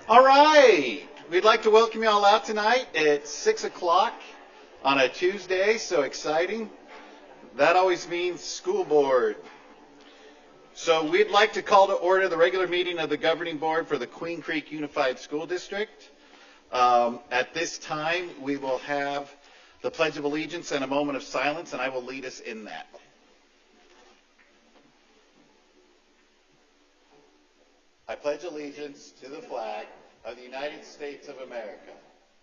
All right. We'd like to welcome you all out tonight at 6 o'clock on a Tuesday. So exciting. That always means school board. So we'd like to call to order the regular meeting of the governing board for the Queen Creek Unified School District. At this time, we will have the Pledge of Allegiance and a moment of silence, and I will lead us in that. I pledge allegiance to the flag of the United States of America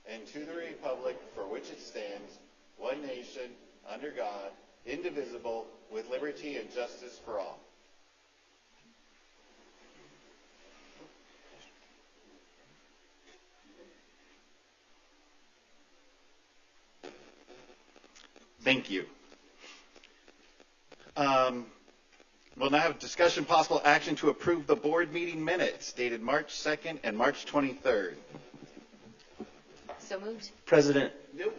and to the republic for which it stands, one nation, under God, indivisible, with liberty and justice for all. Thank you. We'll now have discussion possible action to approve the board meeting minutes dated March 2nd and March 23rd. So moved. President. Nope.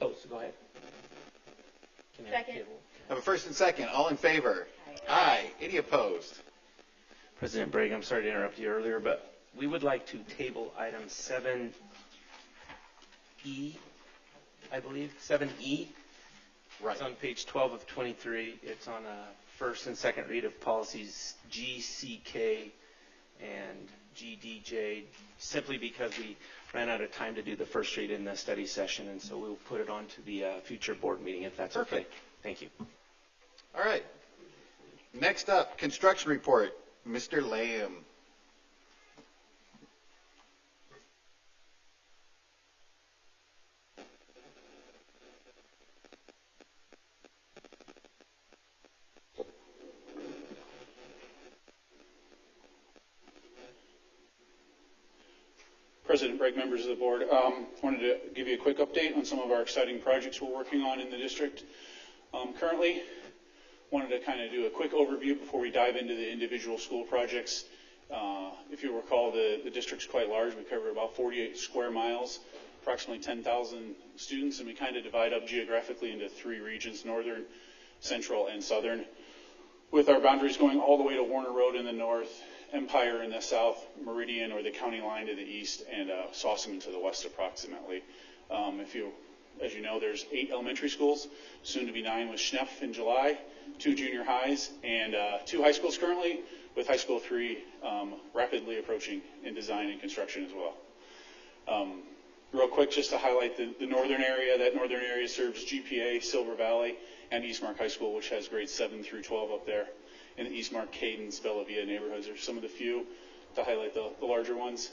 Oh, so go ahead. Second. I have a first and second. All in favor? Aye. Any opposed? President Bragg, I'm sorry to interrupt you earlier, but we would like to table item 7E, I believe, 7E. Right. It's on page 12 of 23. It's on a first and second read of policies G, C, K, and GDJ, simply because we ran out of time to do the first read in the study session, and so we'll put it on to the future board meeting if that's okay. Thank you. All right. Next up, construction report. Mr. Lamb. President Bragg, members of the board, wanted to give you a quick update on some of our exciting projects we're working on in the district. Currently, wanted to kind of do a quick overview before we dive into the individual school projects. If you recall, the district's quite large. We cover about 48 square miles, approximately 10,000 students, and we kind of divide up geographically into three regions: northern, central, and southern, with our boundaries going all the way to Warner Road in the north, Empire in the south, Meridian or the county line to the east, and Sauceman to the west approximately. As you know, there's 8 elementary schools, soon to be 9 with Schneff in July, 2 junior highs, and 2 high schools currently, with high school 3 rapidly approaching in design and construction as well. Real quick, just to highlight the northern area. That northern area serves GPA, Silver Valley, and Eastmark High School, which has grades 7 through 12 up there. In the Eastmark, Cadence, Bella Via neighborhoods are some of the few to highlight the larger ones.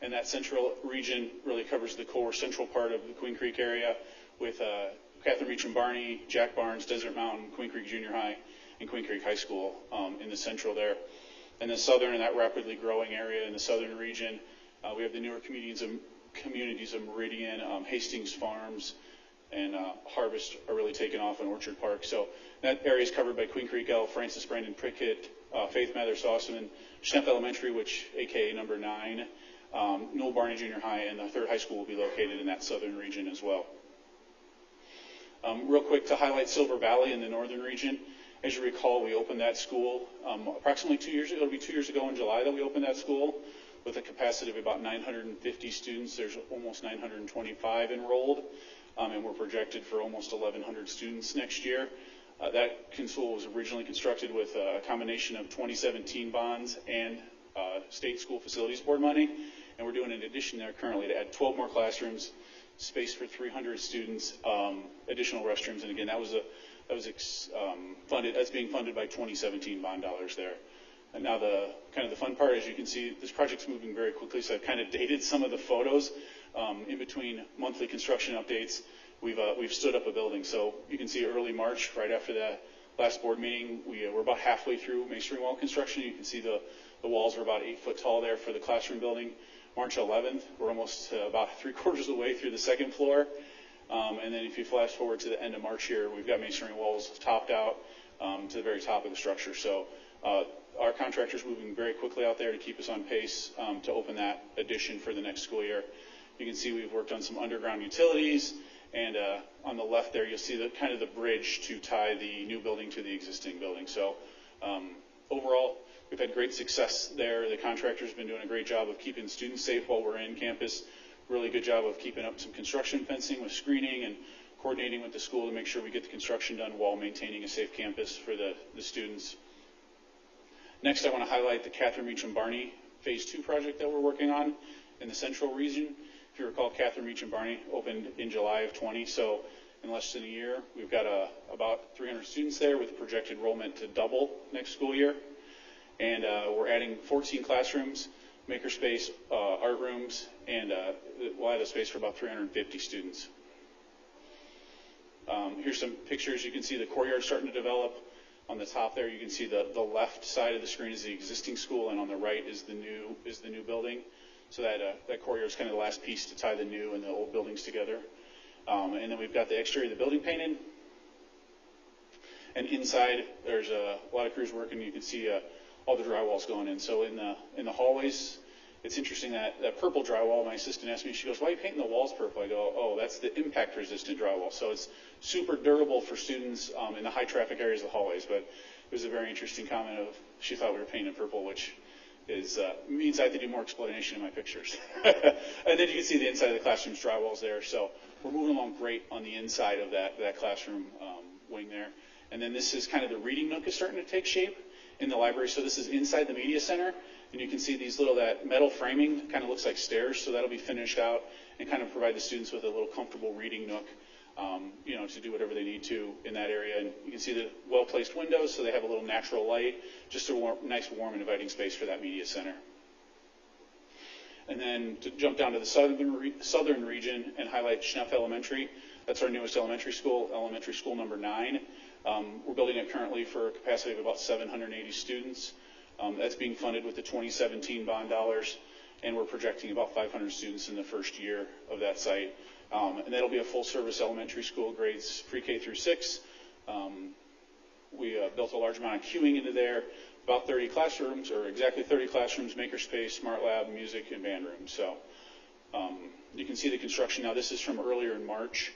And that central region really covers the core central part of the Queen Creek area with Catherine Meacham Barney, Jack Barnes, Desert Mountain, Queen Creek Junior High, and Queen Creek High School in the central there. And the southern and that rapidly growing area in the southern region, we have the newer communities of Meridian, Hastings Farms, and Harvest are really taking off in Orchard Park. So that area is covered by Queen Creek L, Francis Brandon Prickett, Faith Mather Sauceman, Schnepp Elementary, which AKA number 9, Newell Barney Junior High, and the third high school will be located in that southern region as well. Real quick to highlight Silver Valley in the northern region. As you recall, we opened that school approximately 2 years ago. It'll be 2 years ago in July that we opened that school with a capacity of about 950 students. There's almost 925 enrolled. And we're projected for almost 1,100 students next year. That school was originally constructed with a combination of 2017 bonds and state school facilities board money, and we're doing an addition there currently to add 12 more classrooms, space for 300 students, additional restrooms, and again that's being funded by 2017 bond dollars there. And now the fun part, as you can see, this project's moving very quickly, so I've kind of dated some of the photos. In between monthly construction updates, we've stood up a building. So you can see early March, right after the last board meeting, we're about halfway through masonry wall construction. You can see the walls are about 8 foot tall there for the classroom building. March 11th, we're almost about 3/4 of the way through the second floor. And then if you flash forward to the end of March here, we've got masonry walls topped out to the very top of the structure. So our contractor's moving very quickly out there to keep us on pace to open that addition for the next school year. You can see we've worked on some underground utilities, and on the left there you'll see the bridge to tie the new building to the existing building. So overall, we've had great success there. The contractor's been doing a great job of keeping students safe while we're in campus. Really good job of keeping up some construction fencing with screening and coordinating with the school to make sure we get the construction done while maintaining a safe campus for the students. Next, I want to highlight the Catherine Meacham Barney Phase 2 project that we're working on in the central region. If you recall, Catherine Meacham Barney opened in July of 20, so in less than a year, we've got about 300 students there with projected enrollment to double next school year. And we're adding 14 classrooms, makerspace, art rooms, and we'll add a space for about 350 students. Here's some pictures. You can see the courtyard starting to develop. On the top there, you can see the left side of the screen is the existing school, and on the right is the new building. So that courtyard is kind of the last piece to tie the new and the old buildings together. And then we've got the exterior of the building painted. And inside, there's a lot of crews working. You can see all the drywall's going in. So in the hallways, it's interesting that purple drywall, my assistant asked me, she goes, why are you painting the walls purple? I go, oh, that's the impact-resistant drywall. So it's super durable for students in the high-traffic areas of the hallways. But it was a very interesting comment of she thought we were painting purple, which means I have to do more explanation in my pictures. And then you can see the inside of the classroom's drywall's there. So we're moving along great on the inside of that classroom wing there. And then this is kind of the reading nook is starting to take shape in the library. So this is inside the media center. And you can see that metal framing kind of looks like stairs. So that'll be finished out and kind of provide the students with a little comfortable reading nook, to do whatever they need to in that area. And you can see the well-placed windows, so they have a little natural light, just a nice, warm, and inviting space for that media center. And then to jump down to the southern region and highlight Schneff Elementary, that's our newest elementary school number 9. We're building it currently for a capacity of about 780 students. That's being funded with the 2017 bond dollars, and we're projecting about 500 students in the first year of that site. And that'll be a full-service elementary school, grades pre-K through 6. We built a large amount of queuing into there, about 30 classrooms, or exactly 30 classrooms, makerspace, smart lab, music, and band rooms. So you can see the construction. Now, this is from earlier in March.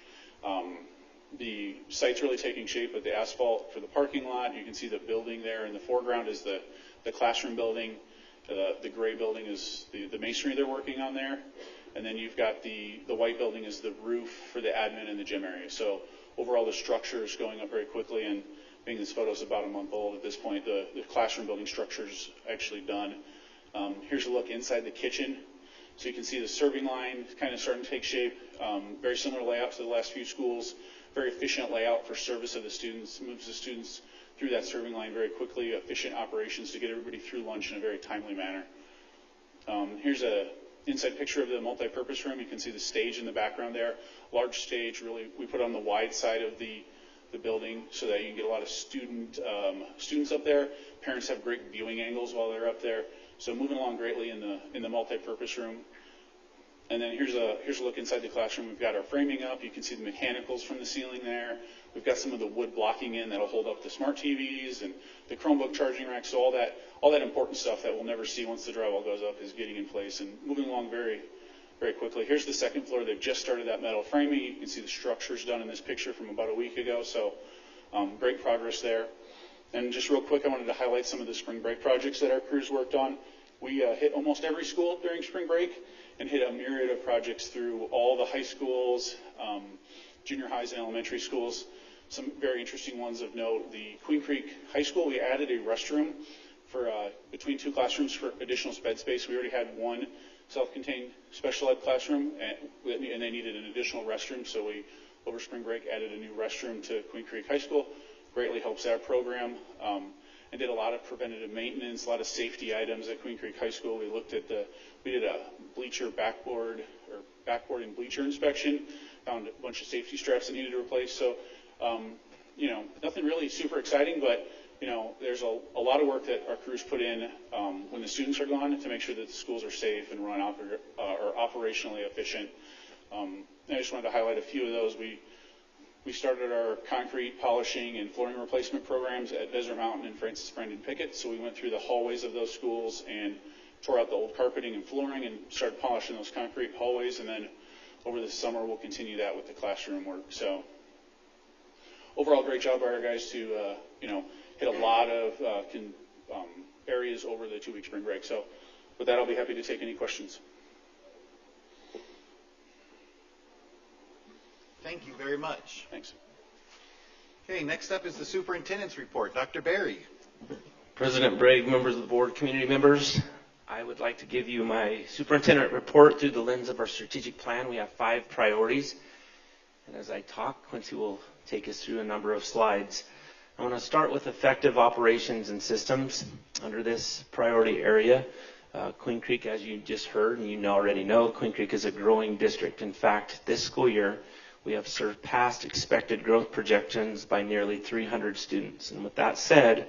The site's really taking shape with the asphalt for the parking lot. You can see the building there. In the foreground is the classroom building. The gray building is the masonry they're working on there. And then you've got the white building is the roof for the admin and the gym area. So overall, the structure is going up very quickly. And being this photo is about a month old at this point, the classroom building structure is actually done. Here's a look inside the kitchen. So you can see the serving line kind of starting to take shape. Very similar layout to the last few schools. Very efficient layout for service of the students. Moves the students through that serving line very quickly. Efficient operations to get everybody through lunch in a very timely manner. Here's a inside picture of the multi-purpose room. You can see the stage in the background there. Large stage, really, we put on the wide side of the building so that you can get a lot of students up there. Parents have great viewing angles while they're up there. So moving along greatly in the multi-purpose room. And then here's a look inside the classroom. We've got our framing up. You can see the mechanicals from the ceiling there. We've got some of the wood blocking in that'll hold up the smart TVs and the Chromebook charging rack. So all that important stuff that we'll never see once the drywall goes up is getting in place and moving along very, very quickly. Here's the second floor. They've just started that metal framing. You can see the structures done in this picture from about a week ago. So great progress there. And just real quick, I wanted to highlight some of the spring break projects that our crews worked on. We hit almost every school during spring break and hit a myriad of projects through all the high schools, junior highs, and elementary schools. Some very interesting ones of note. The Queen Creek High School, we added a restroom for between 2 classrooms for additional bed space. We already had one self-contained special ed classroom, and they needed an additional restroom, so we, over spring break, added a new restroom to Queen Creek High School. Greatly helps that program. And did a lot of preventative maintenance, a lot of safety items at Queen Creek High School. We did a backboard and bleacher inspection, found a bunch of safety straps that needed to replace. So, nothing really super exciting, but, there's a lot of work that our crews put in when the students are gone to make sure that the schools are safe and run are operationally efficient. I just wanted to highlight a few of those. We started our concrete polishing and flooring replacement programs at Desert Mountain and Francis Brandon Pickett. So we went through the hallways of those schools and tore out the old carpeting and flooring and started polishing those concrete hallways. And then over the summer, we'll continue that with the classroom work. So overall, great job by our guys to, hit a lot of areas over the 2-week spring break. So with that, I'll be happy to take any questions. Thank you very much. Thanks. Okay, next up is the superintendent's report. Dr. Berry. President Bragg, members of the board, community members, I would like to give you my superintendent report through the lens of our strategic plan. We have 5 priorities. And as I talk, Quincy will take us through a number of slides. I want to start with effective operations and systems under this priority area. Queen Creek, as you just heard and you already know, Queen Creek is a growing district. In fact, this school year, we have surpassed expected growth projections by nearly 300 students. And with that said,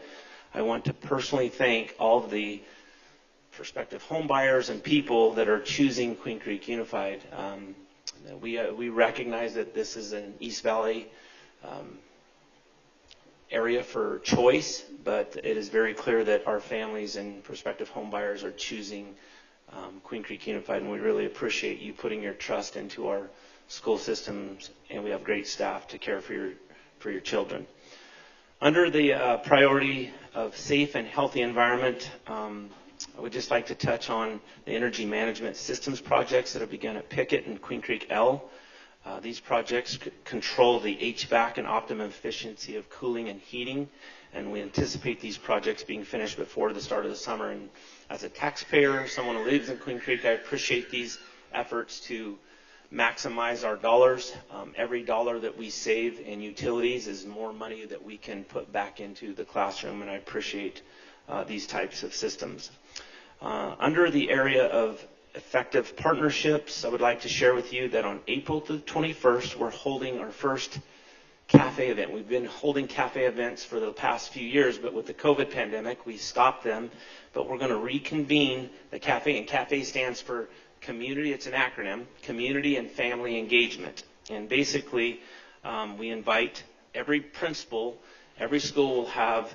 I want to personally thank all of the prospective home buyers and people that are choosing Queen Creek Unified. We recognize that this is an East Valley area for choice, but it is very clear that our families and prospective home buyers are choosing Queen Creek Unified, and we really appreciate you putting your trust into our school systems, and we have great staff to care for your children. Under the priority of safe and healthy environment, I would just like to touch on the energy management systems projects that have begun at Pickett and Queen Creek L. These projects control the HVAC and optimum efficiency of cooling and heating, and we anticipate these projects being finished before the start of the summer. And as a taxpayer, someone who lives in Queen Creek, I appreciate these efforts to maximize our dollars. Every dollar that we save in utilities is more money that we can put back into the classroom, and I appreciate these types of systems. Under the area of effective partnerships, I would like to share with you that on April the 21st, we're holding our first cafe event. We've been holding cafe events for the past few years, but with the COVID pandemic, we stopped them. But we're going to reconvene the cafe, and cafe stands for community. It's an acronym, community and family engagement. And basically, we invite every principal, every school will have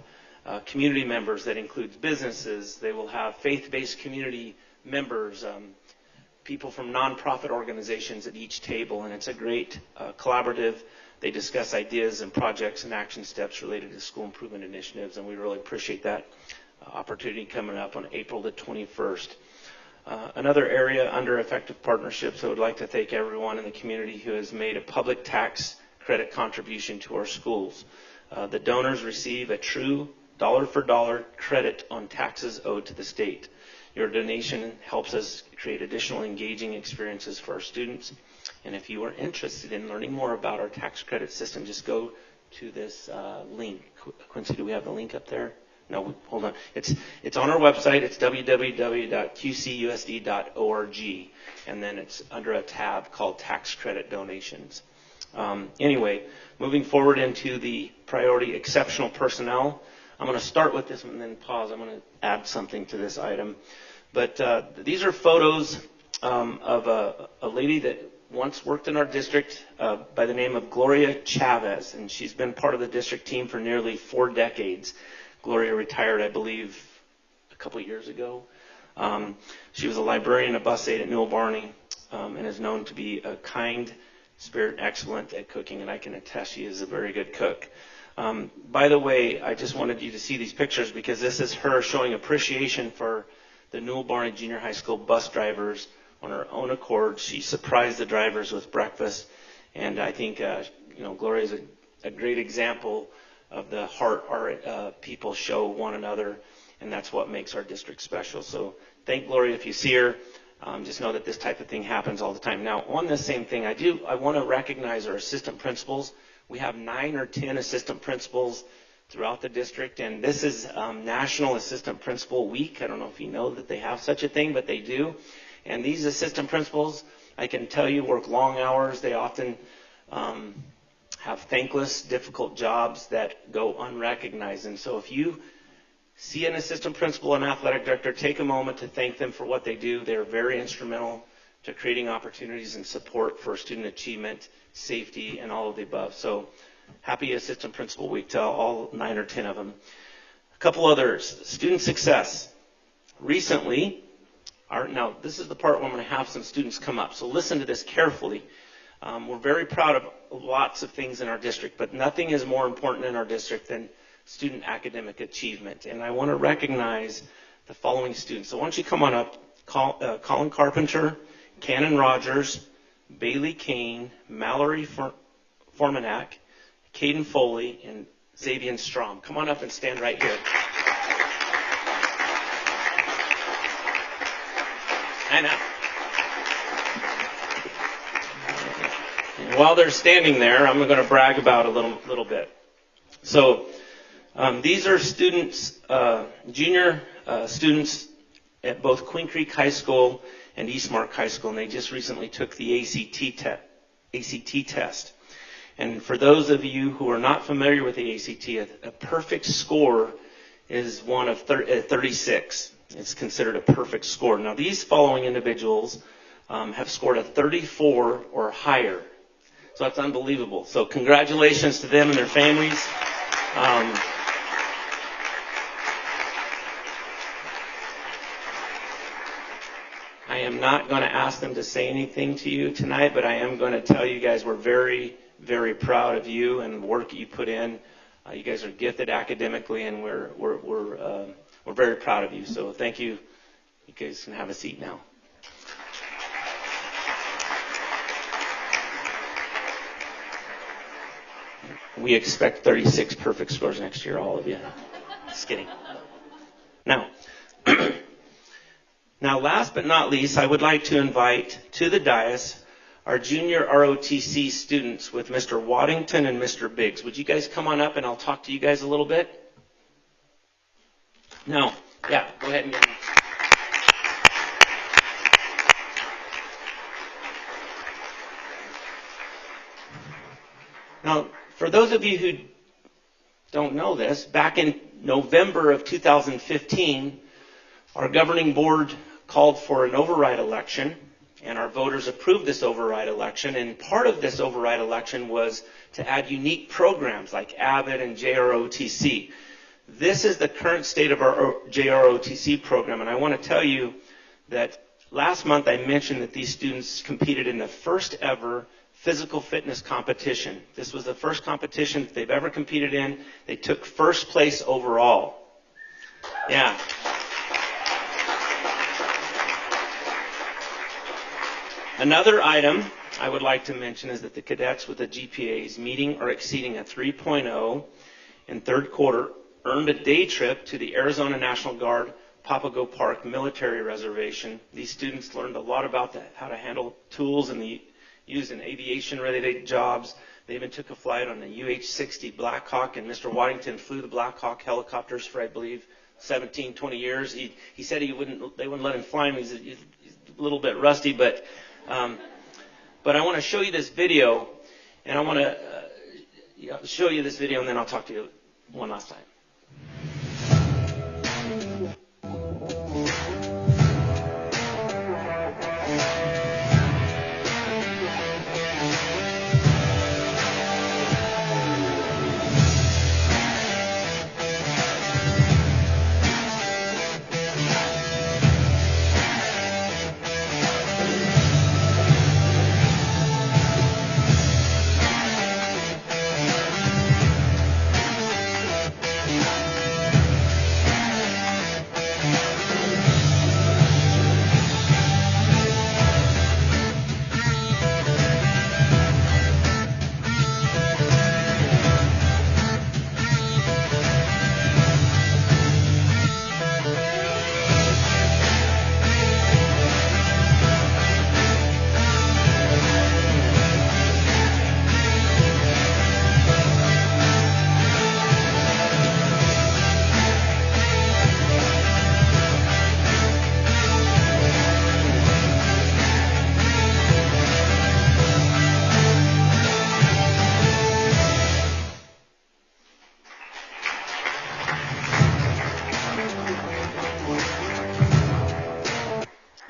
community members that includes businesses. They will have faith-based community members, people from nonprofit organizations at each table, and it's a great collaborative. They discuss ideas and projects and action steps related to school improvement initiatives, and we really appreciate that opportunity coming up on April the 21st. Another area under effective partnerships, I would like to thank everyone in the community who has made a public tax credit contribution to our schools. The donors receive a true dollar-for-dollar credit on taxes owed to the state. Your donation helps us create additional engaging experiences for our students. And if you are interested in learning more about our tax credit system, just go to this link. Quincy, do we have the link up there? No, hold on. It's on our website. It's www.QCUSD.org. And then it's under a tab called Tax Credit Donations. Anyway, moving forward into the priority exceptional personnel. I'm going to start with this one and then pause. I'm going to add something to this item. But these are photos of a lady that once worked in our district by the name of Gloria Chavez, and she's been part of the district team for nearly 4 decades. Gloria retired, I believe, a couple years ago. She was a librarian, a bus aide at Newell Barney, and is known to be a kind spirit, excellent at cooking, and I can attest she is a very good cook. By the way, I just wanted you to see these pictures because this is her showing appreciation for the Newell Barney Junior High School bus drivers. On her own accord, she surprised the drivers with breakfast, and I think Gloria is a great example of the heart our people show one another, and that's what makes our district special. So thank Gloria if you see her. Just know that this type of thing happens all the time. Now, on this same thing, I want to recognize our assistant principals. We have 9 or 10 assistant principals throughout the district, and this is National Assistant Principal Week. I don't know if you know that they have such a thing, but they do. And these assistant principals, I can tell you, work long hours. They often have thankless, difficult jobs that go unrecognized. And so if you see an assistant principal, an athletic director, take a moment to thank them for what they do. They're very instrumental to creating opportunities and support for student achievement, safety, and all of the above. So happy Assistant Principal Week to all 9 or 10 of them. A couple others. Student success. Recently, now this is the part where I'm going to have some students come up, so listen to this carefully. We're very proud of lots of things in our district, but nothing is more important in our district than student academic achievement. And I want to recognize the following students. So why don't you come on up, Colin Carpenter, Cannon Rogers, Bailey Kane, Mallory Formanak, Caden Foley, and Xavier Strom. Come on up and stand right here. I know. And while they're standing there, I'm going to brag about a little bit. So these are students, junior students at both Queen Creek High School and Eastmark High School, and they just recently took the ACT test. And for those of you who are not familiar with the ACT, a perfect score is one of 36. It's considered a perfect score. Now, these following individuals have scored a 34 or higher. So that's unbelievable. So congratulations to them and their families. I am not going to ask them to say anything to you tonight, but I am going to tell you guys we're very, very proud of you and the work that you put in. You guys are gifted academically, and we're very proud of you. So thank you. You guys can have a seat now. We expect 36 perfect scores next year, all of you. Just kidding. Now, last but not least, I would like to invite to the dais our junior ROTC students with Mr. Waddington and Mr. Biggs. Would you guys come on up and I'll talk to you guys a little bit? No. Yeah, go ahead and get them. Now, for those of you who don't know this, back in November of 2015, our governing board called for an override election, and our voters approved this override election. And part of this override election was to add unique programs like AVID and JROTC. This is the current state of our JROTC program, and I want to tell you that last month I mentioned that these students competed in the first ever physical fitness competition. This was the first competition that they've ever competed in. They took first place overall. Yeah. Another item I would like to mention is that the cadets with the GPAs meeting or exceeding a 3.0 in third quarter earned a day trip to the Arizona National Guard Papago Park Military Reservation. These students learned a lot about how to handle tools and used in aviation-related jobs. They even took a flight on the UH-60 Black Hawk, and Mr. Waddington flew the Black Hawk helicopters for, I believe, 17, 20 years. He said they wouldn't let him fly him. He's a little bit rusty, but I want to show you this video, and I want to show you this video, and then I'll talk to you one last time.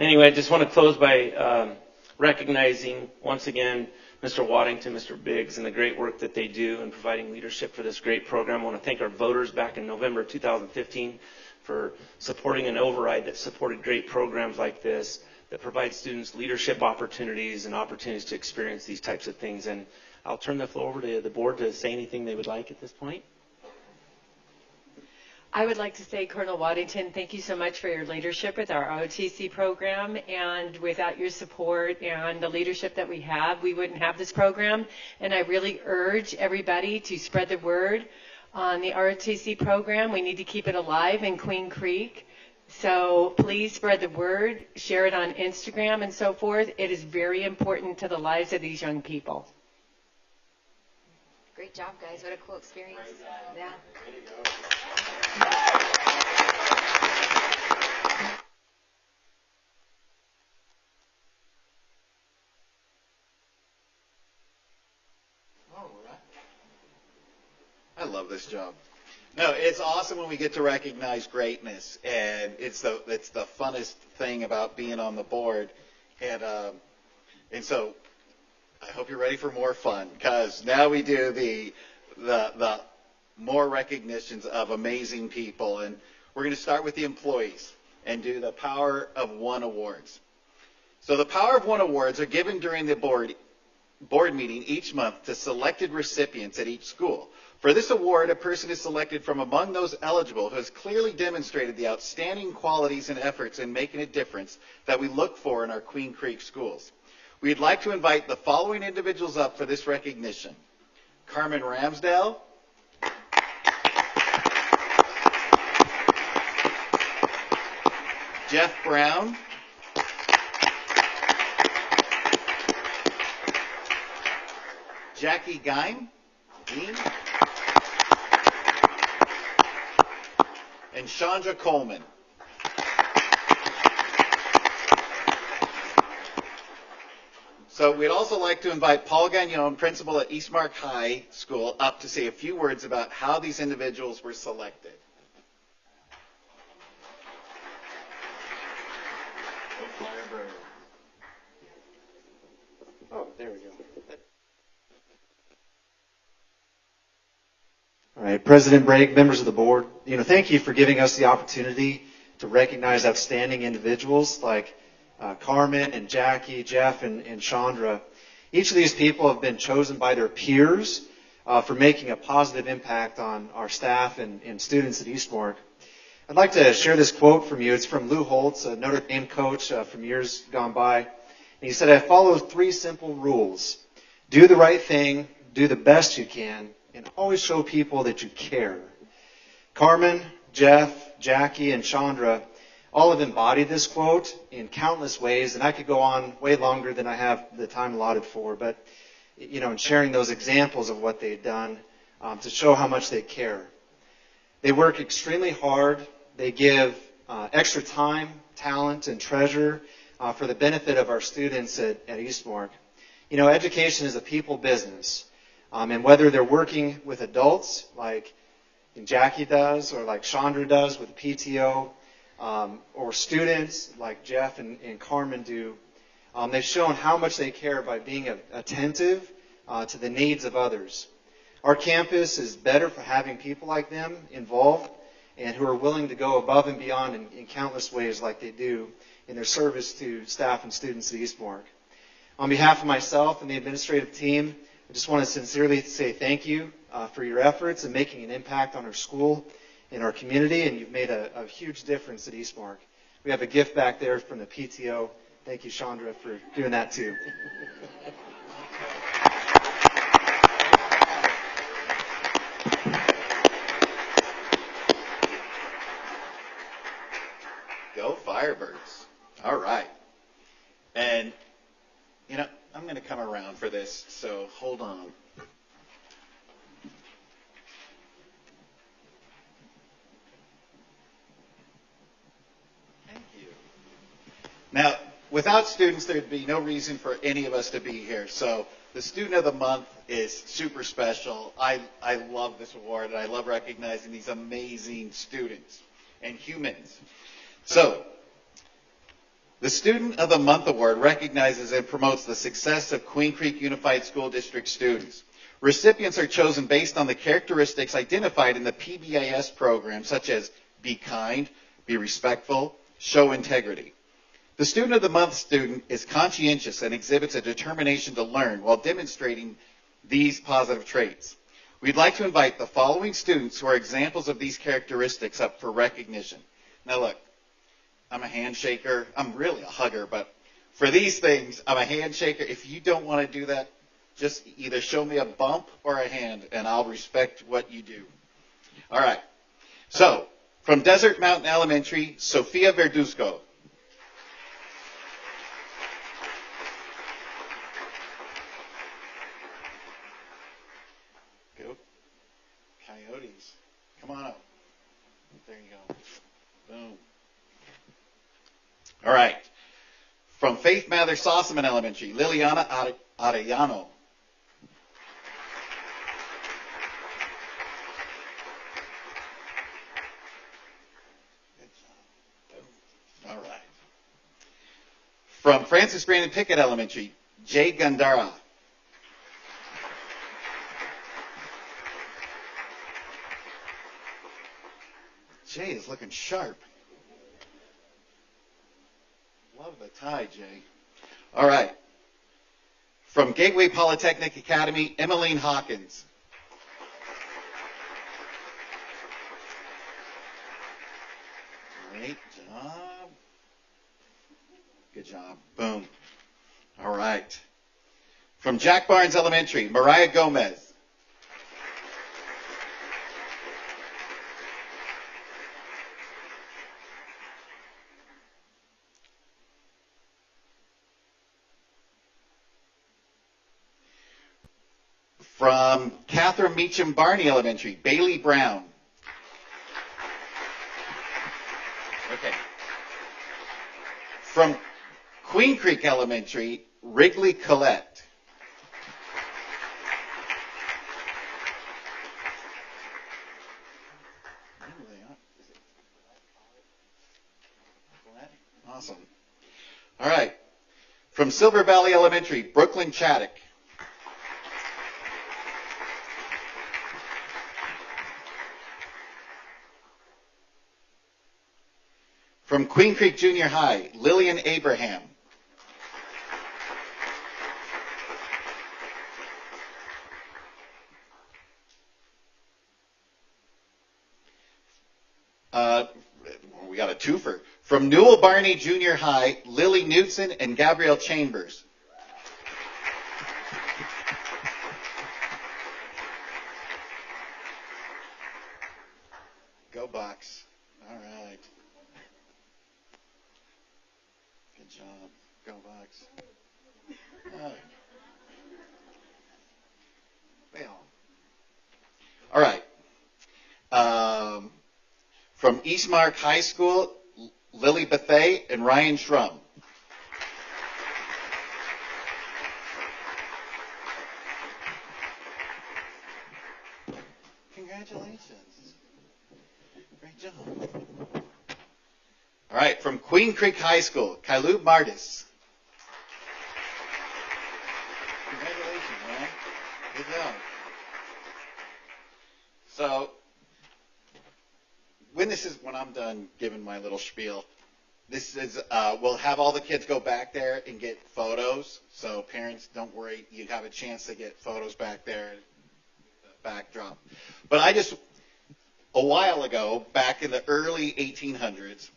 Anyway, I just want to close by recognizing, once again, Mr. Waddington, Mr. Biggs, and the great work that they do in providing leadership for this great program. I want to thank our voters back in November 2015 for supporting an override that supported great programs like this, that provide students leadership opportunities and opportunities to experience these types of things. And I'll turn the floor over to the board to say anything they would like at this point. I would like to say, Colonel Waddington, thank you so much for your leadership with our OTC program. And without your support and the leadership that we have, we wouldn't have this program. And I really urge everybody to spread the word on the ROTC program. We need to keep it alive in Queen Creek. So please spread the word, share it on Instagram and so forth. It is very important to the lives of these young people. Great job, guys. What a cool experience. Yeah. All right. I love this job. No, it's awesome when we get to recognize greatness, and it's the funnest thing about being on the board, and so I hope you're ready for more fun, because now we do the more recognitions of amazing people, and we're going to start with the employees and do the Power of One awards. So the Power of One awards are given during the board meeting each month to selected recipients at each school. For this award, a person is selected from among those eligible who has clearly demonstrated the outstanding qualities and efforts in making a difference that we look for in our Queen Creek schools. We'd like to invite the following individuals up for this recognition: Carmen Ramsdale, Jeff Brown, Jackie Gein, and Chandra Coleman. So we'd also like to invite Paul Gagnon, principal at Eastmark High School, up to say a few words about how these individuals were selected. Oh, there we go. All right, President Bragg, members of the board, thank you for giving us the opportunity to recognize outstanding individuals like Carmen and Jackie, Jeff, and Chandra. Each of these people have been chosen by their peers for making a positive impact on our staff and students at Eastmark. I'd like to share this quote from you. It's from Lou Holtz, a Notre Dame coach from years gone by. And he said, "I follow 3 simple rules. Do the right thing, do the best you can, and always show people that you care." Carmen, Jeff, Jackie, and Chandra all have embodied this quote in countless ways, and I could go on way longer than I have the time allotted for, but in sharing those examples of what they've done to show how much they care. They work extremely hard. They give extra time, talent, and treasure for the benefit of our students at Eastmark. Education is a people business, and whether they're working with adults like Jackie does or like Chandra does with the PTO, or students like Jeff and Carmen do, they've shown how much they care by being attentive to the needs of others. Our campus is better for having people like them involved and who are willing to go above and beyond in countless ways like they do in their service to staff and students at Eastmark. On behalf of myself and the administrative team, I just want to sincerely say thank you for your efforts in making an impact on our school and our community, and you've made a huge difference at Eastmark. We have a gift back there from the PTO. Thank you, Chandra, for doing that too. Go Firebirds. All right. And, I'm going to come around for this, so hold on. Thank you. Now, without students, there'd be no reason for any of us to be here. So the Student of the Month is super special. I love this award, and I love recognizing these amazing students and humans. So, the Student of the Month Award recognizes and promotes the success of Queen Creek Unified School District students. Recipients are chosen based on the characteristics identified in the PBIS program, such as be kind, be respectful, show integrity. The Student of the Month student is conscientious and exhibits a determination to learn while demonstrating these positive traits. We'd like to invite the following students who are examples of these characteristics up for recognition. Now look, I'm a handshaker. I'm really a hugger, but for these things, I'm a handshaker. If you don't want to do that, just either show me a bump or a hand, and I'll respect what you do. All right. So, from Desert Mountain Elementary, Sofia Verduzco. Go. Coyotes. Come on up. There you go. Boom. All right. From Faith Mather Sossaman Elementary, Liliana Arellano. All right. From Francis Brandon Pickett Elementary, Jade Gandara. Jay is looking sharp. Love the tie, Jay. All right. From Gateway Polytechnic Academy, Emmeline Hawkins. Great job. Good job. Boom. All right. From Jack Barnes Elementary, Mariah Gomez. From Catherine Meacham Barney Elementary, Bailey Brown. Okay. From Queen Creek Elementary, Wrigley Collette. Awesome. All right. From Silver Valley Elementary, Brooklyn Chaddock. From Queen Creek Junior High, Lillian Abraham. We got a twofer. From Newell Barney Junior High, Lily Knudsen and Gabrielle Chambers. Go Bucks. All right. Good job. Go Bucks. All right. From Eastmark High School, Lily Bethay and Ryan Schrum. Congratulations. Great job. All right, from Queen Creek High School, Kailub Martis. Congratulations, man. Good job. So, when I'm done giving my little spiel, this is, we'll have all the kids go back there and get photos. So parents, don't worry, you have a chance to get photos back there, backdrop. But a while ago, back in the early 1800s,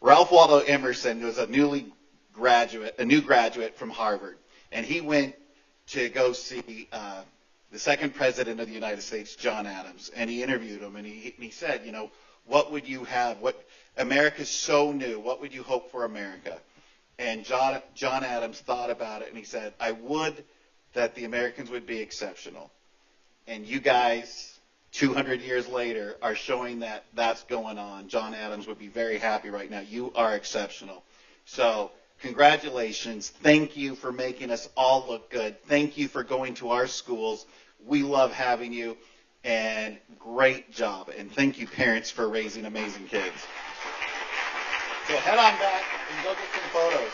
Ralph Waldo Emerson was a new graduate from Harvard, and he went to go see the second president of the United States, John Adams, and he interviewed him, and he said, what would you have? What America's so new. What would you hope for America? And John Adams thought about it, and he said, I would that the Americans would be exceptional. And you guys, 200 years later, are showing that that's going on. John Adams would be very happy right now. You are exceptional. So congratulations. Thank you for making us all look good. Thank you for going to our schools. We love having you. And great job. And thank you, parents, for raising amazing kids. So head on back and go get some photos.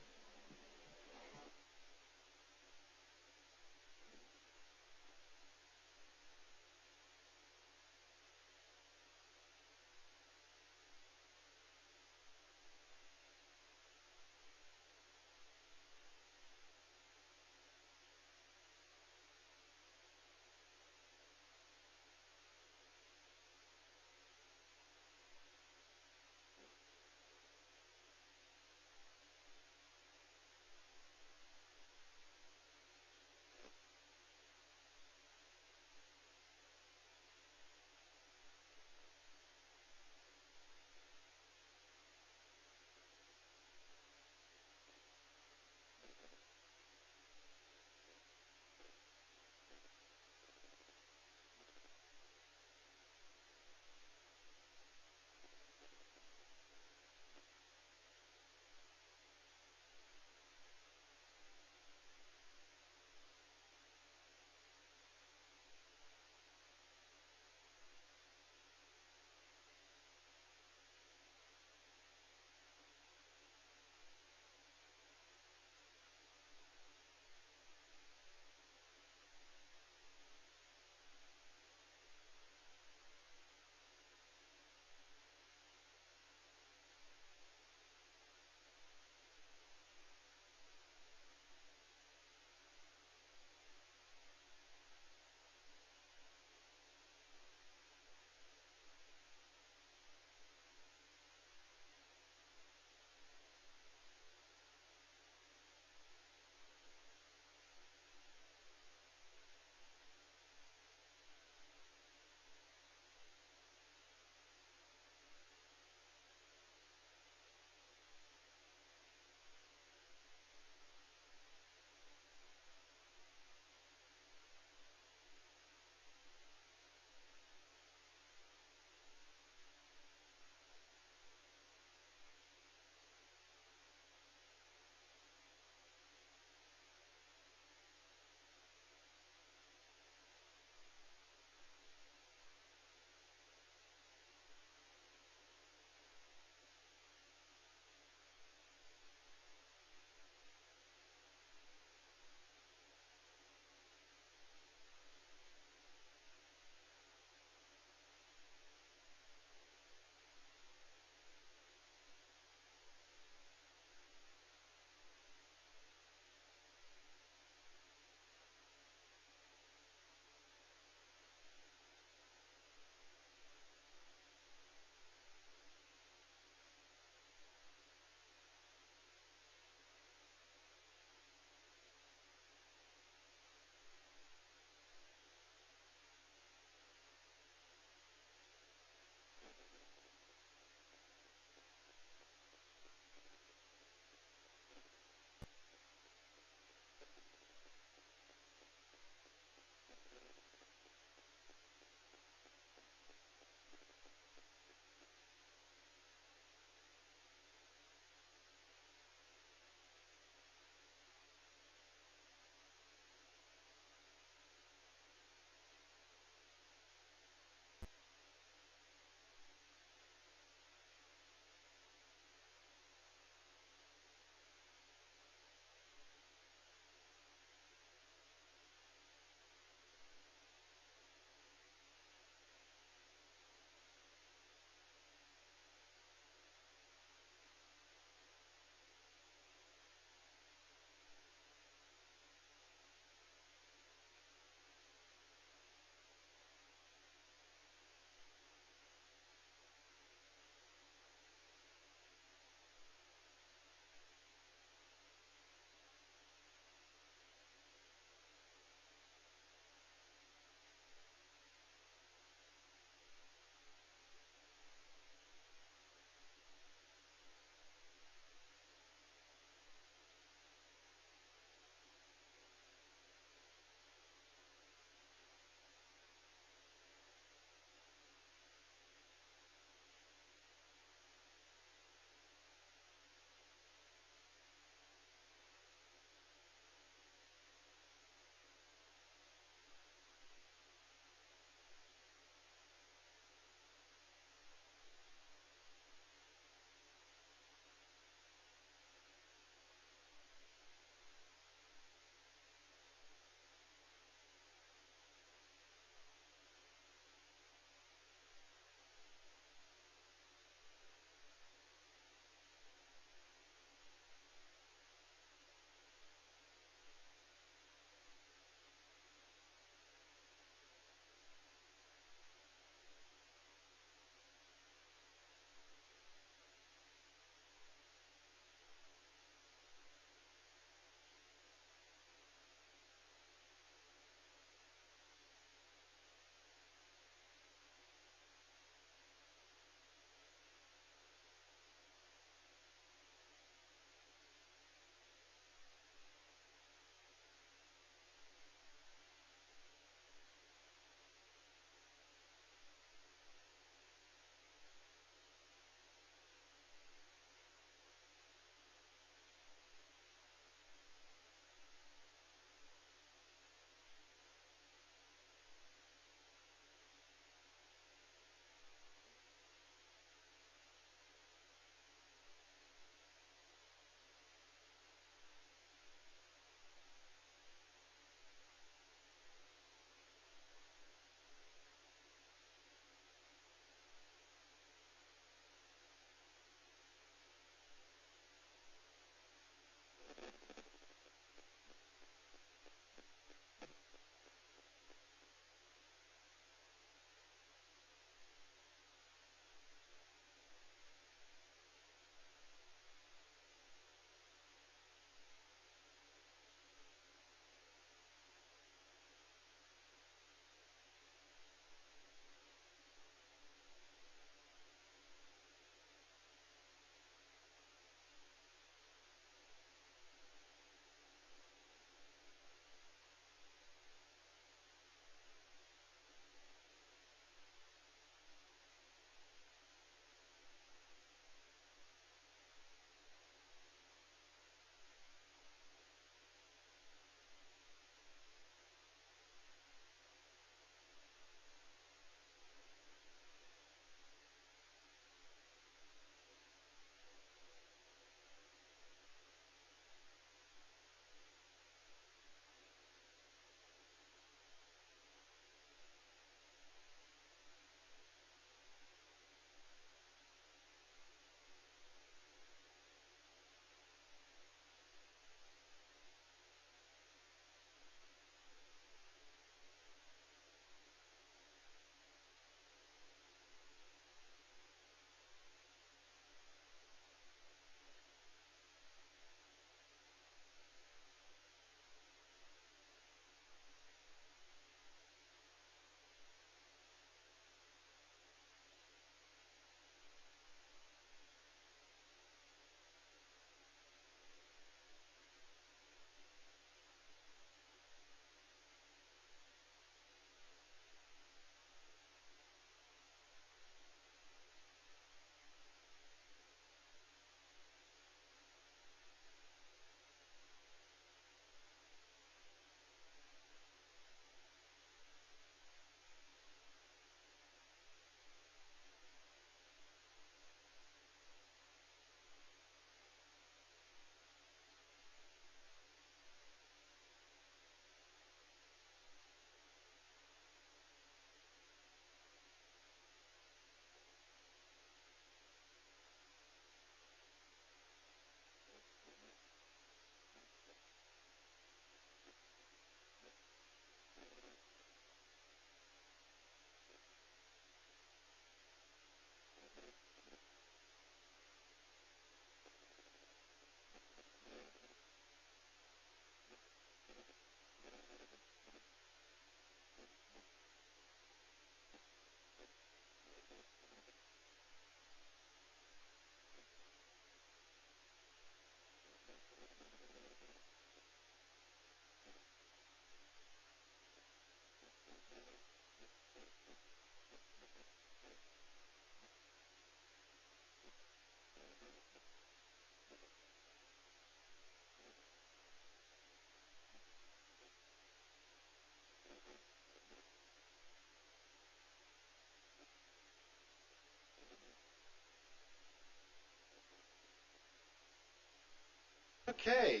Okay.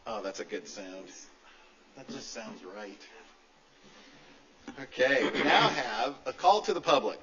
Oh, that's a good sound. That just sounds right. Okay, we now have a call to the public.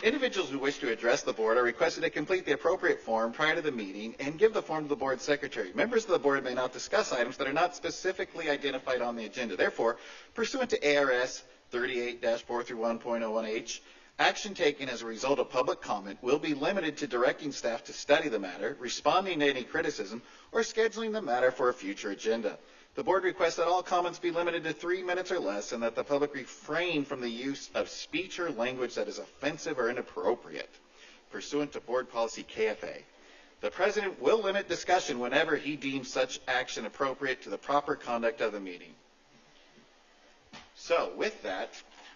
Individuals who wish to address the board are requested to complete the appropriate form prior to the meeting and give the form to the board secretary. Members of the board may not discuss items that are not specifically identified on the agenda. Therefore, pursuant to ARS 38-431.01H, action taken as a result of public comment will be limited to directing staff to study the matter, responding to any criticism, or scheduling the matter for a future agenda. The board requests that all comments be limited to 3 minutes or less and that the public refrain from the use of speech or language that is offensive or inappropriate, pursuant to board policy KFA. The president will limit discussion whenever he deems such action appropriate to the proper conduct of the meeting. So with that,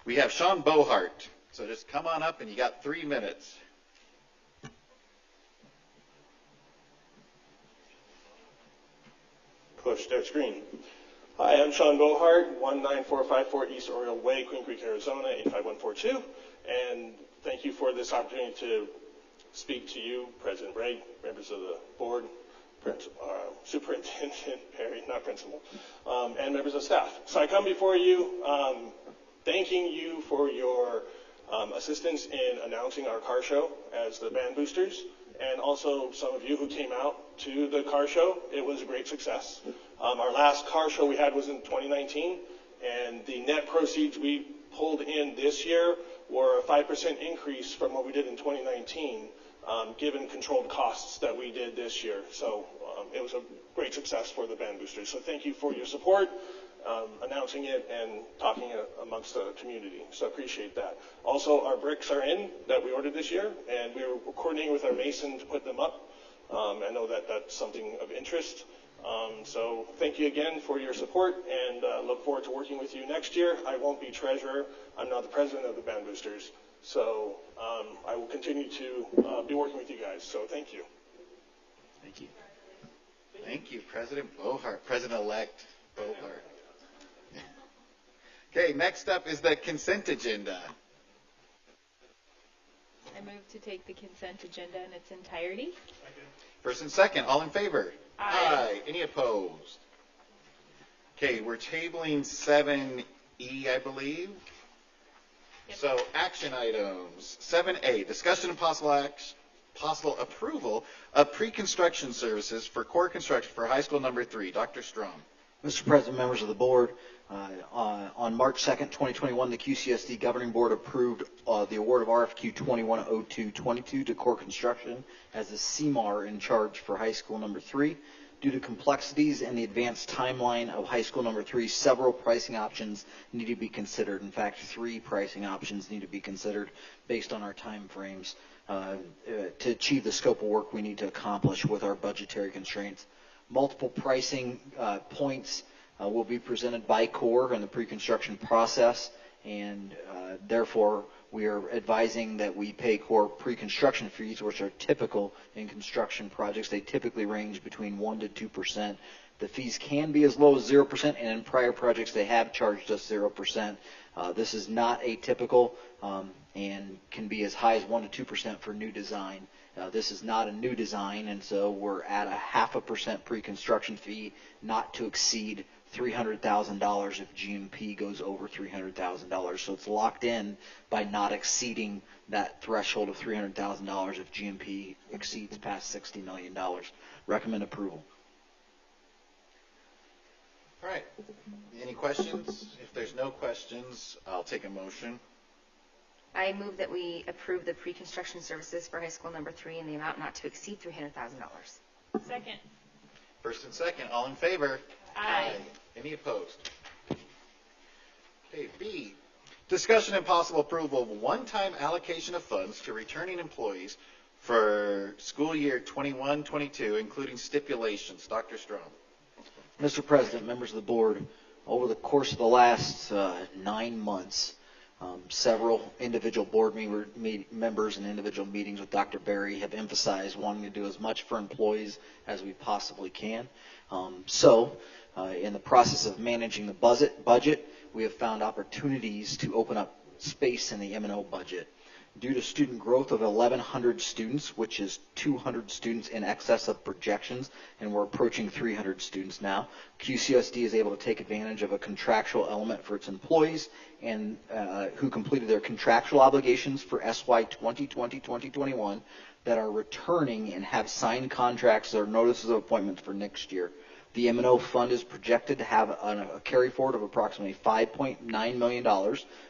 we have Sean Bohart. So just come on up and you got 3 minutes. Push their screen. Hi, I'm Sean Bohart, 19454 East Oriole Way, Queen Creek, Arizona, 85142. And thank you for this opportunity to speak to you, President Bragg, members of the board, Superintendent Perry, not principal, and members of staff. So I come before you thanking you for your assistance in announcing our car show as the Band Boosters, and also some of you who came out to the car show. It was a great success. Our last car show we had was in 2019, and the net proceeds we pulled in this year were a 5% increase from what we did in 2019, given controlled costs that we did this year. So it was a great success for the Band Boosters. So thank you for your support, announcing it and talking amongst the community. So appreciate that. Also, our bricks are in that we ordered this year, and we were coordinating with our mason to put them up. I know that that's something of interest. So thank you again for your support, and look forward to working with you next year. I won't be treasurer. I'm now the president of the Band Boosters. So I will continue to be working with you guys. So thank you. Thank you. Thank you, President Bohart, President-elect Bohart. Okay, next up is the consent agenda. I move to take the consent agenda in its entirety. First and second, all in favor? Aye. Any opposed? Okay, we're tabling 7E, I believe. Yep. So action items. 7A, discussion and possible approval of pre-construction services for core construction for high school number 3. Dr. Strom. Mr. President, members of the board, on March 2nd, 2021, the QCUSD Governing Board approved the award of RFQ 210222 to Core Construction as the CMAR in charge for high school number 3. Due to complexities and the advanced timeline of high school number 3, several pricing options need to be considered. In fact, 3 pricing options need to be considered based on our time frames to achieve the scope of work we need to accomplish with our budgetary constraints. Multiple pricing points will be presented by CORE in the pre-construction process, and therefore we are advising that we pay CORE pre-construction fees, which are typical in construction projects. They typically range between 1% to 2%. The fees can be as low as 0%, and in prior projects they have charged us 0%. This is not atypical and can be as high as 1% to 2% for new design. This is not a new design, and so we're at a 0.5% pre-construction fee, not to exceed $300,000 if GMP goes over $300,000. So it's locked in by not exceeding that threshold of $300,000 if GMP exceeds past $60 million. Recommend approval. All right. Any questions? If there's no questions, I'll take a motion. I move that we approve the pre-construction services for high school number 3 in the amount not to exceed $300,000. Second. First and second, all in favor? Aye. Any opposed? Okay, B, discussion and possible approval of one-time allocation of funds to returning employees for school year 21-22, including stipulations. Dr. Strom. Mr. President, members of the board, over the course of the last 9 months, several individual board members and individual meetings with Dr. Berry have emphasized wanting to do as much for employees as we possibly can. In the process of managing the budget, we have found opportunities to open up space in the M&O budget. Due to student growth of 1,100 students, which is 200 students in excess of projections, and we're approaching 300 students now, QCUSD is able to take advantage of a contractual element for its employees and who completed their contractual obligations for SY 2020-2021 that are returning and have signed contracts or notices of appointment for next year. The M&O fund is projected to have a carry forward of approximately $5.9 million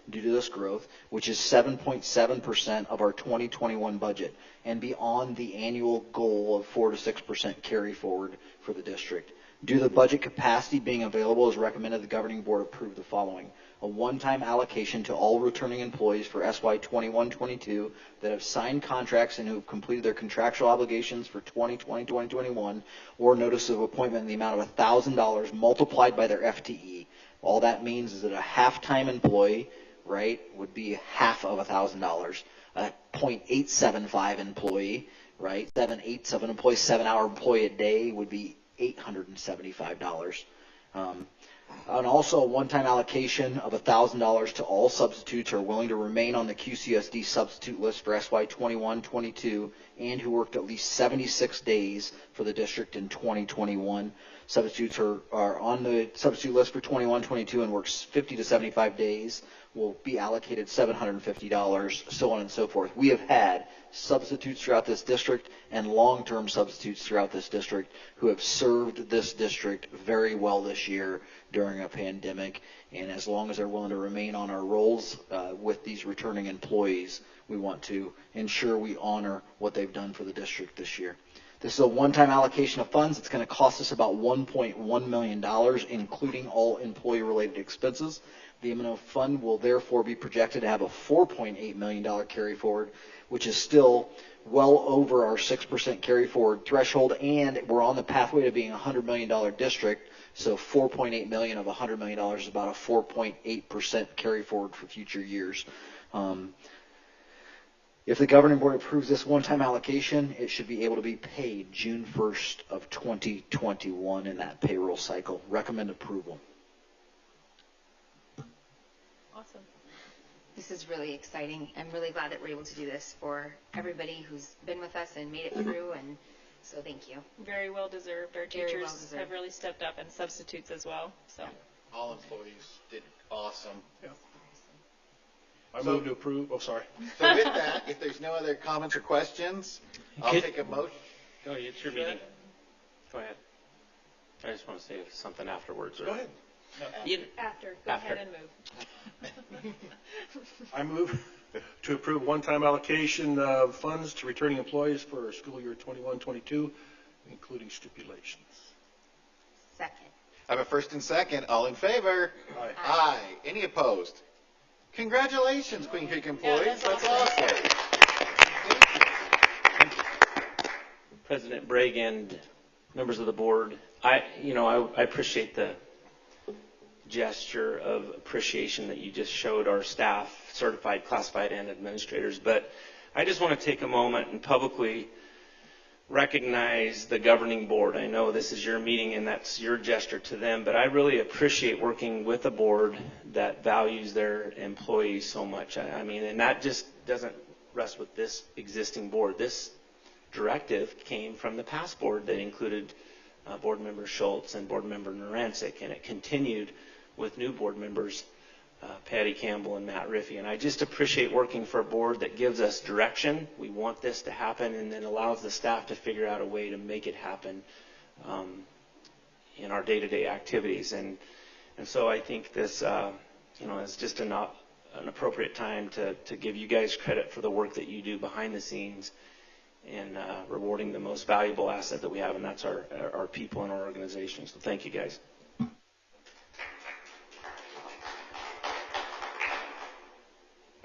due to this growth, which is 7.7% of our 2021 budget and beyond the annual goal of 4 to 6% carry forward for the district. Due to the budget capacity being available, as recommended, the governing board approved the following: a one-time allocation to all returning employees for SY 21-22 that have signed contracts and who have completed their contractual obligations for 2020-2021 or notice of appointment in the amount of $1,000 multiplied by their FTE. All that means is that a half-time employee, right, would be half of $1,000. A .875 employee, right, 7/8 employee, 7-hour employee a day would be $875. And also a one-time allocation of $1,000 to all substitutes who are willing to remain on the QCUSD substitute list for SY 21-22 and who worked at least 76 days for the district in 2021. Substitutes are on the substitute list for 21-22 and works 50 to 75 days will be allocated $750, so on and so forth. We have had substitutes throughout this district and long-term substitutes throughout this district who have served this district very well this year during a pandemic, and as long as they're willing to remain on our rolls with these returning employees, we want to ensure we honor what they've done for the district this year. This is a one-time allocation of funds. It's going to cost us about $1.1 million, including all employee-related expenses. The M&O fund will therefore be projected to have a $4.8 million carry forward, which is still well over our 6% carry forward threshold, and we're on the pathway to being a $100 million district, so $4.8 million of $100 million is about a 4.8% carry forward for future years. If the governing board approves this one-time allocation, it should be able to be paid June 1st of 2021 in that payroll cycle. Recommend approval. Awesome. This is really exciting. I'm really glad that we're able to do this for everybody who's been with us and made it through, and so thank you. Very well deserved. Our Very teachers well deserved. have really stepped up, and substitutes as well. So All employees did awesome. Yeah. I move to approve. Oh, sorry. So with that, if there's no other comments or questions, I'll take a motion. Go ahead, it's your meeting. Go ahead. I just want to say something afterwards. Go ahead. after, go ahead and move. I move to approve one-time allocation of funds to returning employees for school year 21-22, including stipulations. Second. I have a first and second. All in favor? Aye. Aye. Any opposed? Congratulations, Queen Creek employees. that's That's awesome. President Bragg and members of the board, I appreciate the gesture of appreciation that you just showed our staff, certified, classified, and administrators. But I just want to take a moment and publicly recognize the governing board. I know this is your meeting and that's your gesture to them, but I really appreciate working with a board that values their employees so much. I mean, and that just doesn't rest with this existing board. This directive came from the past board that included board member Schultz and board member Narancic, and it continued with new board members, Patty Campbell and Matt Riffey. And I just appreciate working for a board that gives us direction. We want this to happen, and then allows the staff to figure out a way to make it happen in our day-to-day activities. And so I think this, is just an appropriate time to give you guys credit for the work that you do behind the scenes and rewarding the most valuable asset that we have, and that's our people and our organization. So thank you, guys.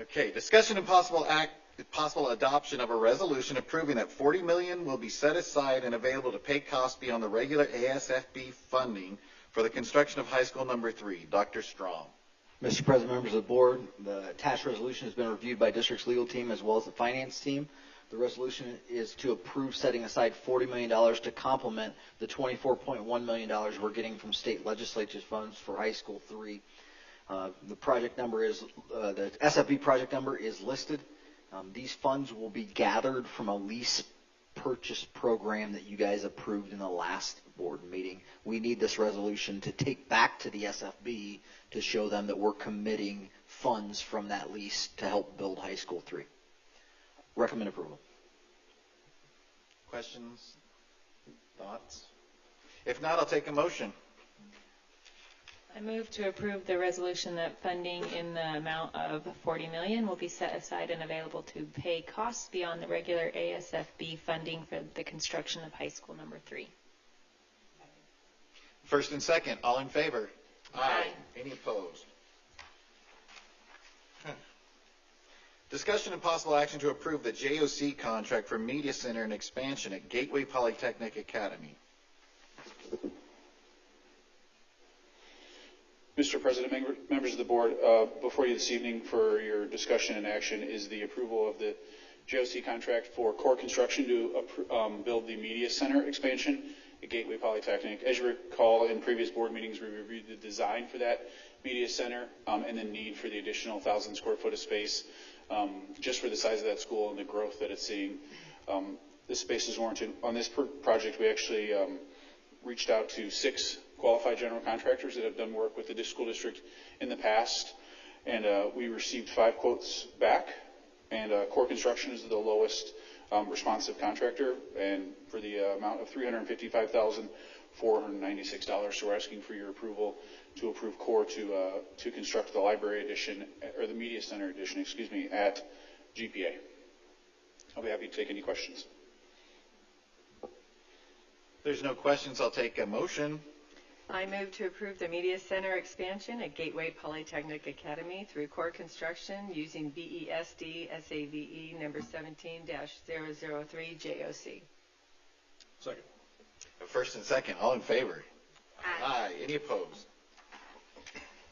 Okay, discussion and possible adoption of a resolution approving that $40 million will be set aside and available to pay costs beyond the regular ASFB funding for the construction of high school number 3. Dr. Strom. Mr. President, members of the board, the attached resolution has been reviewed by district's legal team as well as the finance team. The resolution is to approve setting aside $40 million to complement the $24.1 million we're getting from state legislature's funds for high school 3. The project number is, the SFB project number is listed These funds will be gathered from a lease purchase program that you guys approved in the last board meeting. We need this resolution to take back to the SFB to show them that we're committing funds from that lease to help build High School 3. Recommend approval. Questions? Thoughts? If not, I'll take a motion. I move to approve the resolution that funding in the amount of $40 million will be set aside and available to pay costs beyond the regular ASFB funding for the construction of High School number 3. First and second, all in favor? Aye. Any opposed? Discussion and possible action to approve the JOC contract for Media Center and expansion at Gateway Polytechnic Academy. Mr. President, members of the board, before you this evening for your discussion and action is the approval of the JOC contract for core construction to build the Media Center expansion at Gateway Polytechnic. As you recall, in previous board meetings, we reviewed the design for that Media Center and the need for the additional 1,000 square foot of space just for the size of that school and the growth that it's seeing. This space is warranted. On this project, we actually reached out to 6 qualified general contractors that have done work with the school district in the past, and we received 5 quotes back, and Core Construction is the lowest responsive contractor, and for the amount of $355,496. So we're asking for your approval to approve Core to construct the library addition, or the Media Center addition, excuse me, at GPA. I'll be happy to take any questions. If there's no questions, I'll take a motion. I move to approve the Media Center expansion at Gateway Polytechnic Academy through core construction using BESD SAVE number 17-003 JOC. Second. First and second, all in favor? Aye. Any opposed?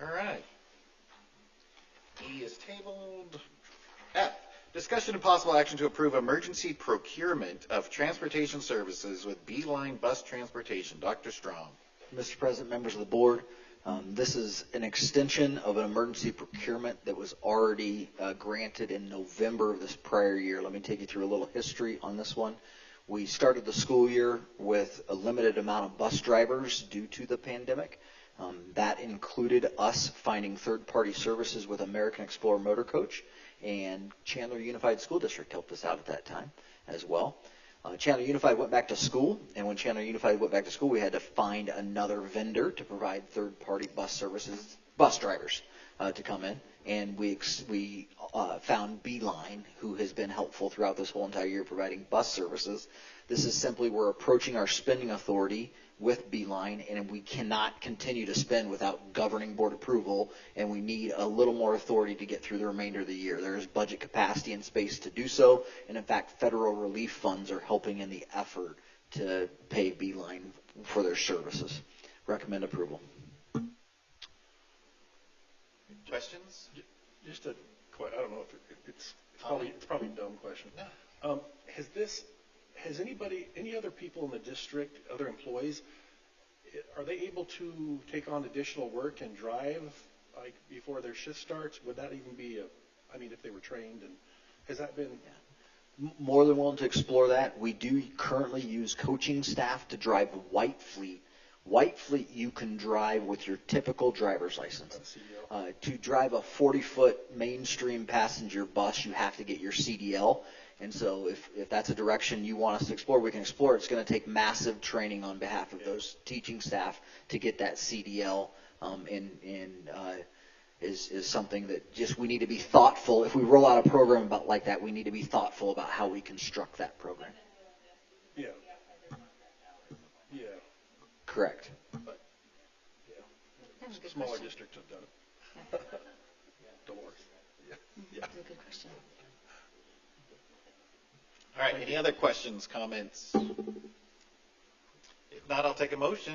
All right. E is tabled. F, discussion and possible action to approve emergency procurement of transportation services with Beeline Bus Transportation. Dr. Strong. Mr. President, members of the board, this is an extension of an emergency procurement that was already granted in November of this prior year. Let me take you through a little history on this one. We started the school year with a limited amount of bus drivers due to the pandemic. That included us finding third-party services with American Explorer Motor Coach, and Chandler Unified School District helped us out at that time as well. Chandler Unified went back to school, and when Chandler Unified went back to school, we had to find another vendor to provide third-party bus services, bus drivers to come in, and we found Beeline, who has been helpful throughout this whole entire year providing bus services. This is simply we're approaching our spending authority with Beeline, and we cannot continue to spend without governing board approval, and we need a little more authority to get through the remainder of the year. There is budget capacity and space to do so, and in fact, federal relief funds are helping in the effort to pay Beeline for their services. Recommend approval. Questions? Just a, I don't know if it's probably a dumb question. No. Has any other people in the district, other employees, are they able to take on additional work and drive like before their shift starts? Would that even be if they were trained, and has that been? Yeah. More than willing to explore that. We do currently use coaching staff to drive White Fleet. White Fleet you can drive with your typical driver's license. To drive a 40-foot mainstream passenger bus, you have to get your CDL. And so if that's a direction you want us to explore, we can explore. It's going to take massive training on behalf of those teaching staff to get that CDL, is something that just we need to be thoughtful. If we roll out a program like that, we need to be thoughtful about how we construct that program. Yeah. Yeah. Correct. But, That's a good smaller question. districts have done it. Dolores. Yeah. That's a good question. All right, any other questions, comments? If not, I'll take a motion.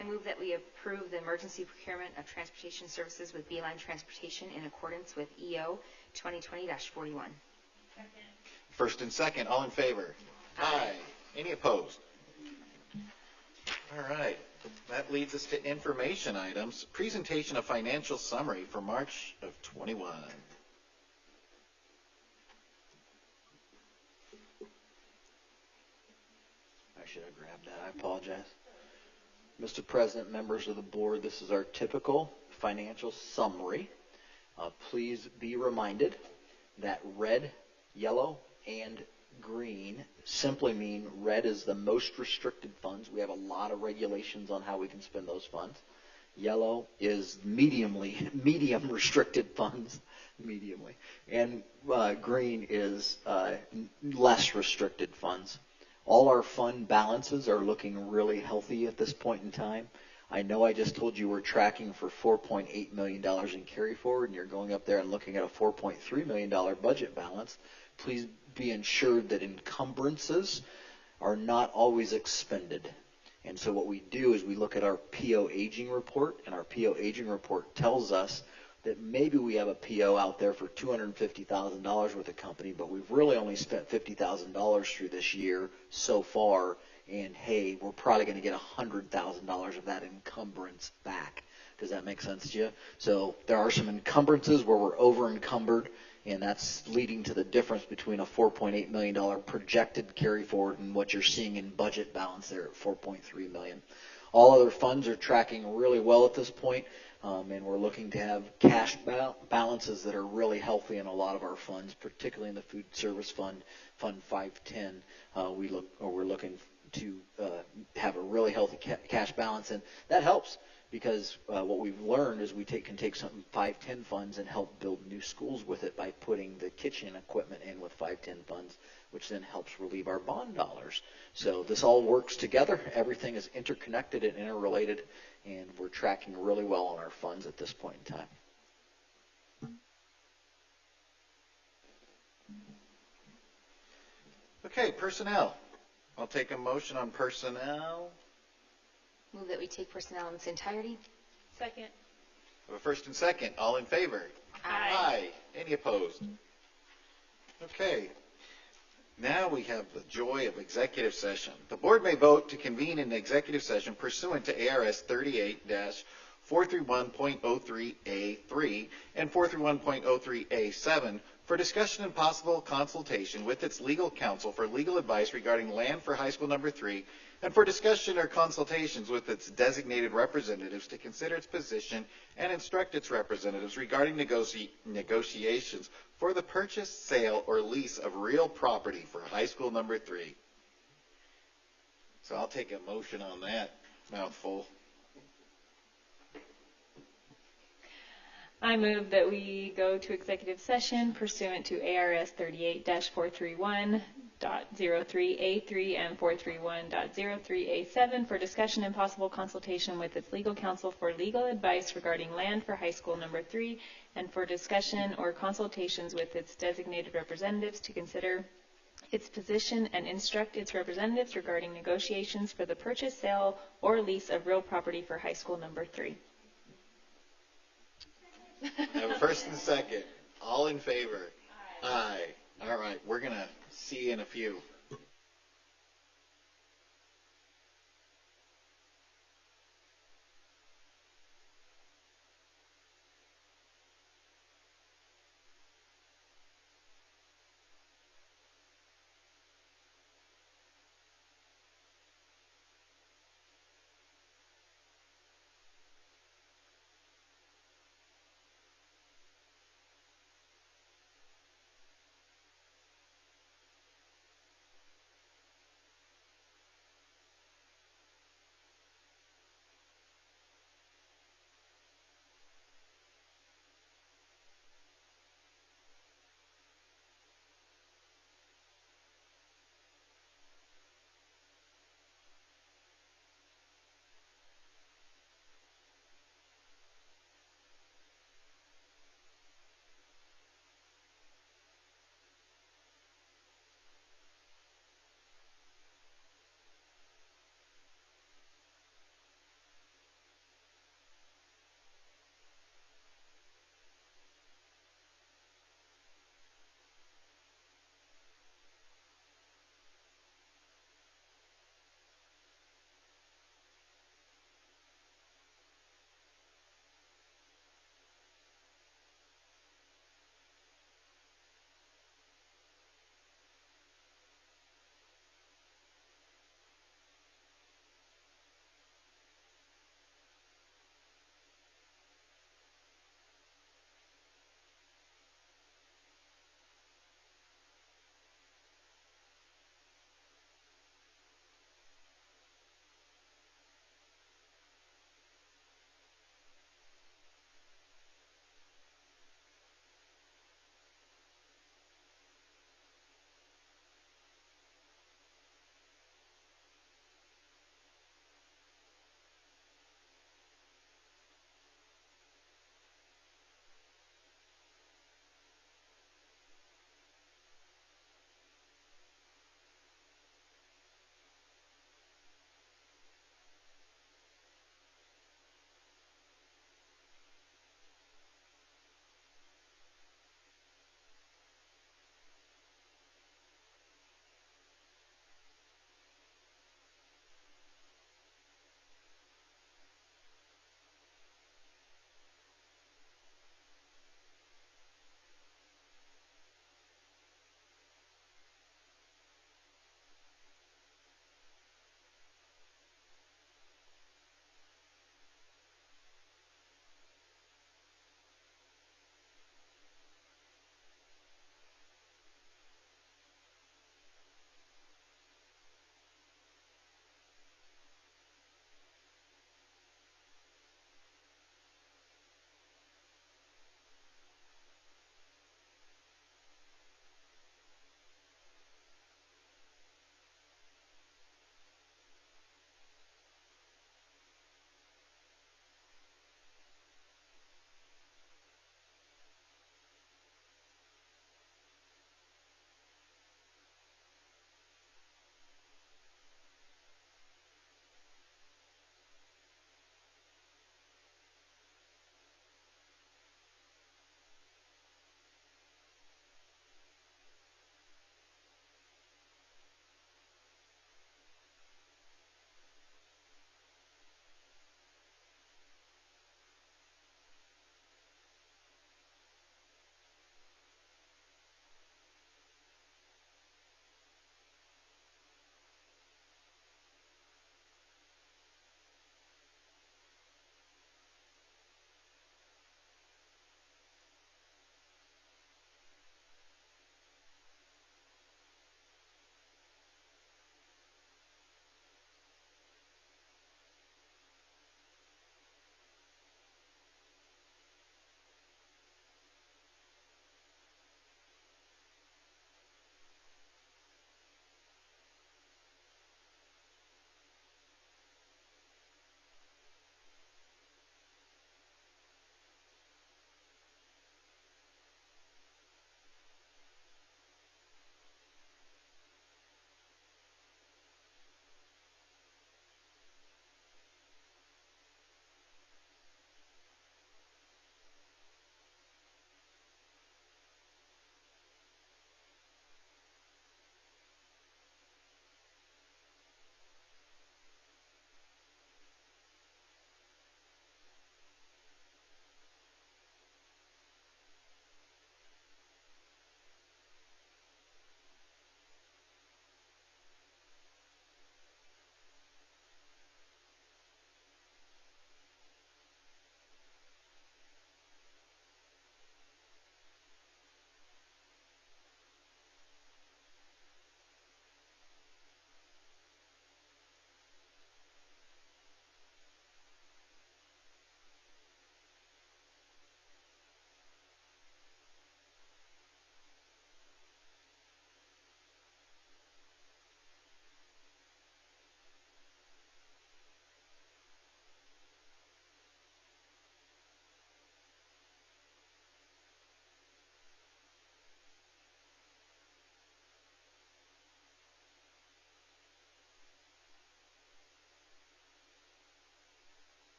I move that we approve the emergency procurement of transportation services with Beeline Transportation in accordance with EO 2020-41. First and second, all in favor? Aye. Any opposed? All right, that leads us to information items. Presentation of financial summary for March of 21. I should have grabbed that. I apologize. Mr. President, members of the board, this is our typical financial summary. Please be reminded that red, yellow, and green simply mean red is the most restricted funds. We have a lot of regulations on how we can spend those funds. Yellow is medium restricted funds, mediumly. And green is less restricted funds. All our fund balances are looking really healthy at this point in time. I know I just told you we're tracking for $4.8 million in carry forward, and you're going up there and looking at a $4.3 million budget balance. Please be ensured that encumbrances are not always expended. And so what we do is we look at our PO aging report, and our PO aging report tells us that maybe we have a PO out there for $250,000 with a company, but we've really only spent $50,000 through this year so far, and hey, we're probably going to get $100,000 of that encumbrance back. Does that make sense to you? So there are some encumbrances where we're over encumbered, and that's leading to the difference between a $4.8 million projected carry forward and what you're seeing in budget balance there at $4.3 million. All other funds are tracking really well at this point, and we're looking to have cash balances that are really healthy in a lot of our funds, particularly in the food service fund, Fund 510. We're looking to have a really healthy cash balance, and that helps because what we've learned is we can take some 510 funds and help build new schools with it by putting the kitchen equipment in with 510 funds, which then helps relieve our bond dollars. So this all works together. Everything is interconnected and interrelated, and we're tracking really well on our funds at this point in time. Okay, personnel. I'll take a motion on personnel. Move that we take personnel in its entirety. Second. I have a first and second. All in favor? Aye. Any opposed? Okay. Now we have the joy of executive session. The board may vote to convene an executive session pursuant to ARS 38-431.03A3 and 431.03A7 for discussion and possible consultation with its legal counsel for legal advice regarding land for high school number 3 and for discussion or consultations with its designated representatives to consider its position and instruct its representatives regarding negotiations for the purchase, sale, or lease of real property for high school number 3. So I'll take a motion on that mouthful. I move that we go to executive session pursuant to ARS 38-431.03A3 and 431.03A7 for discussion and possible consultation with its legal counsel for legal advice regarding land for high school number 3 and for discussion or consultations with its designated representatives to consider its position and instruct its representatives regarding negotiations for the purchase, sale, or lease of real property for high school number 3. I have a first and second. All in favor? Aye. All right. We're going to see you in a few.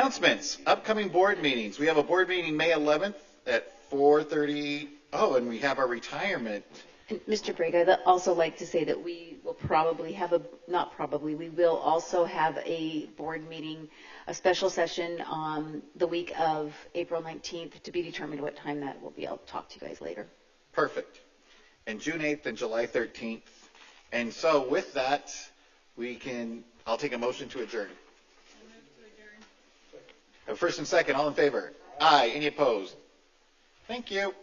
Announcements, upcoming board meetings. We have a board meeting May 11th at 4:30. Oh, and we have our retirement. And Mr. Bragg, I'd also like to say that we will probably have we will also have a board meeting, a special session the week of April 19th, to be determined what time that will be. I'll talk to you guys later. Perfect. And June 8th and July 13th. And so with that, I'll take a motion to adjourn. First and second, all in favor? Aye. Any opposed? Thank you.